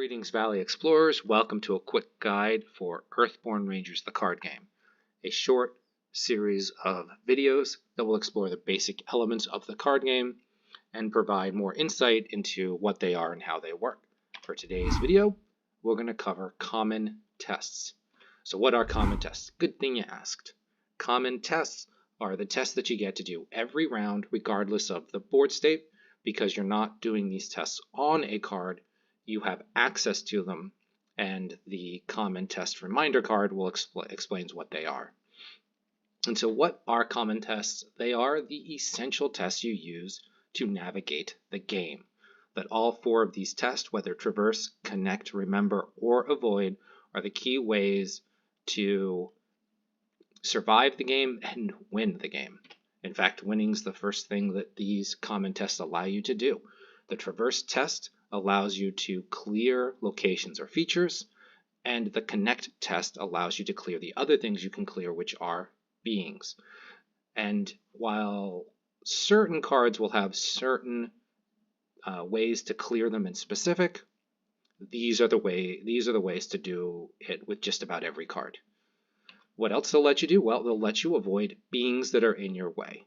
Greetings, Valley Explorers. Welcome to a quick guide for Earthborne Rangers, the card game. A short series of videos that will explore the basic elements of the card game and provide more insight into what they are and how they work. For today's video, we're going to cover common tests. So what are common tests? Good thing you asked. Common tests are the tests that you get to do every round regardless of the board state. Because you're not doing these tests on a card, you have access to them, and the common test reminder card will explains what they are. And so what are common tests? They are the essential tests you use to navigate the game. That all four of these tests, whether traverse, connect, remember, or avoid, are the key ways to survive the game and win the game. In fact, winning is the first thing that these common tests allow you to do. The traverse test allows you to clear locations or features, and the connect test allows you to clear the other things you can clear, which are beings. And while certain cards will have certain ways to clear them in specific, these are the ways to do it with just about every card. What else they'll let you do? Well, they'll let you avoid beings that are in your way.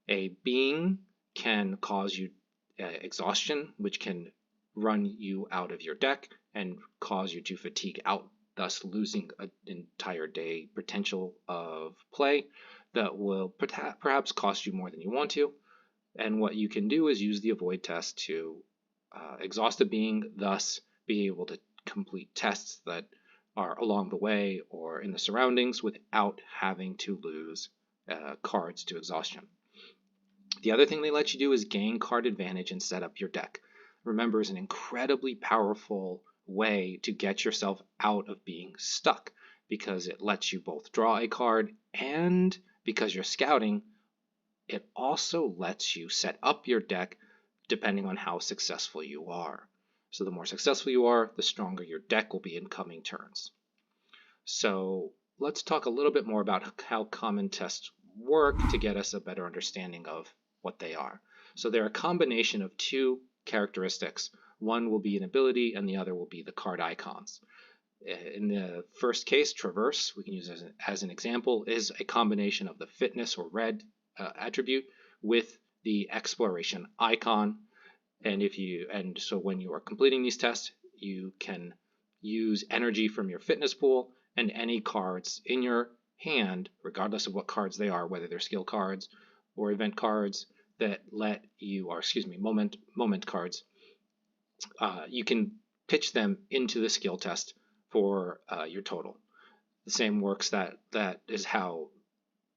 A being can cause you exhaustion, which can run you out of your deck and cause you to fatigue out, thus losing an entire day potential of play that will perhaps cost you more than you want to. And what you can do is use the avoid test to exhaust a being, thus be able to complete tests that are along the way or in the surroundings without having to lose cards to exhaustion. The other thing they let you do is gain card advantage and set up your deck. Remember, is an incredibly powerful way to get yourself out of being stuck, because it lets you both draw a card, and because you're scouting, it also lets you set up your deck depending on how successful you are. So the more successful you are, the stronger your deck will be in coming turns. So let's talk a little bit more about how common tests work to get us a better understanding of what they are. So they're a combination of two characteristics. One will be an ability and the other will be the card icons. In the first case, traverse, we can use as an example, is a combination of the fitness or red attribute with the exploration icon. And so when you are completing these tests, you can use energy from your fitness pool and any cards in your hand, regardless of what cards they are, whether they're skill cards or event cards that let you, or moment cards, you can pitch them into the skill test for your total. The same works, that is how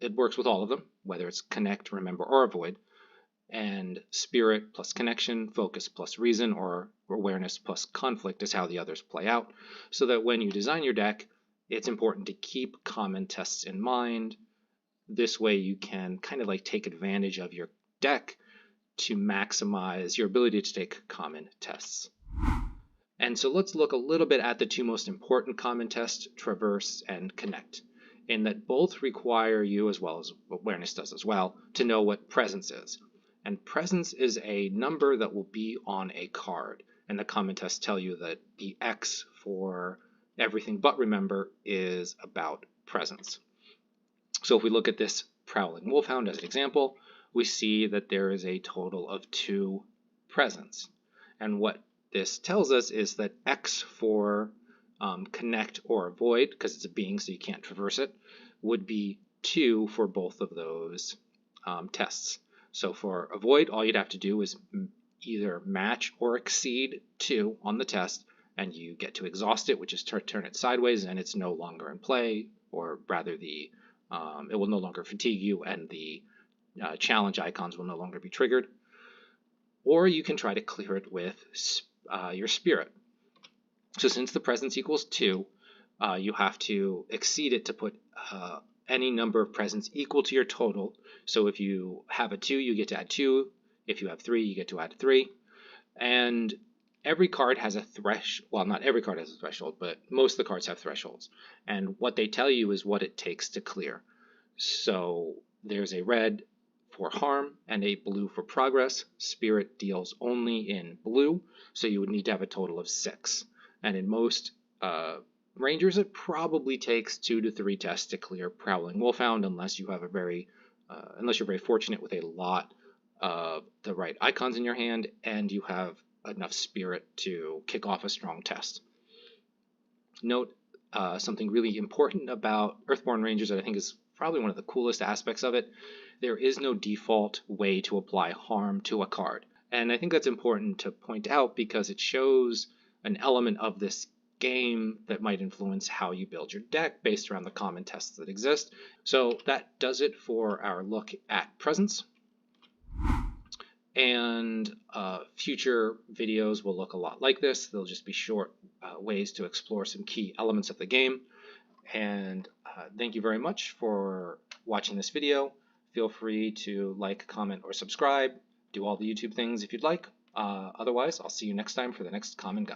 it works with all of them, whether it's connect, remember, or avoid. And spirit plus connection, focus plus reason, or awareness plus conflict is how the others play out. So that when you design your deck, it's important to keep common tests in mind. This way you can kind of like take advantage of your deck to maximize your ability to take common tests. And so let's look a little bit at the two most important common tests, traverse and connect, in that both require you, as well as awareness does as well, to know what presence is. And presence is a number that will be on a card. And the common tests tell you that the X for everything but remember is about presence. So if we look at this prowling wolfhound as an example, we see that there is a total of 2 presence. And what this tells us is that X for connect or avoid, because it's a being so you can't traverse it, would be 2 for both of those tests. So for avoid, all you'd have to do is either match or exceed 2 on the test, and you get to exhaust it, which is turn it sideways, and it's no longer in play, or rather it will no longer fatigue you, and the challenge icons will no longer be triggered. Or you can try to clear it with your spirit. So since the presence equals 2, you have to exceed it to put any number of presence equal to your total. So if you have a 2, you get to add 2. If you have 3, you get to add 3. And every card has a threshold. Well, not every card has a threshold, but most of the cards have thresholds. And what they tell you is what it takes to clear. So there's a red for harm and a blue for progress. Spirit deals only in blue, so you would need to have a total of 6. And in most Rangers, it probably takes 2 to 3 tests to clear Prowling Wolfhound, unless you have unless you're very fortunate with a lot of the right icons in your hand and you have enough spirit to kick off a strong test. Note something really important about Earthborne Rangers that I think is probably one of the coolest aspects of it. There is no default way to apply harm to a card. And I think that's important to point out because it shows an element of this game that might influence how you build your deck based around the common tests that exist. So that does it for our look at presence. And future videos will look a lot like this. They'll just be short ways to explore some key elements of the game. And thank you very much for watching this video. Feel free to like, comment, or subscribe. Do all the YouTube things if you'd like. Otherwise, I'll see you next time for the next common guide.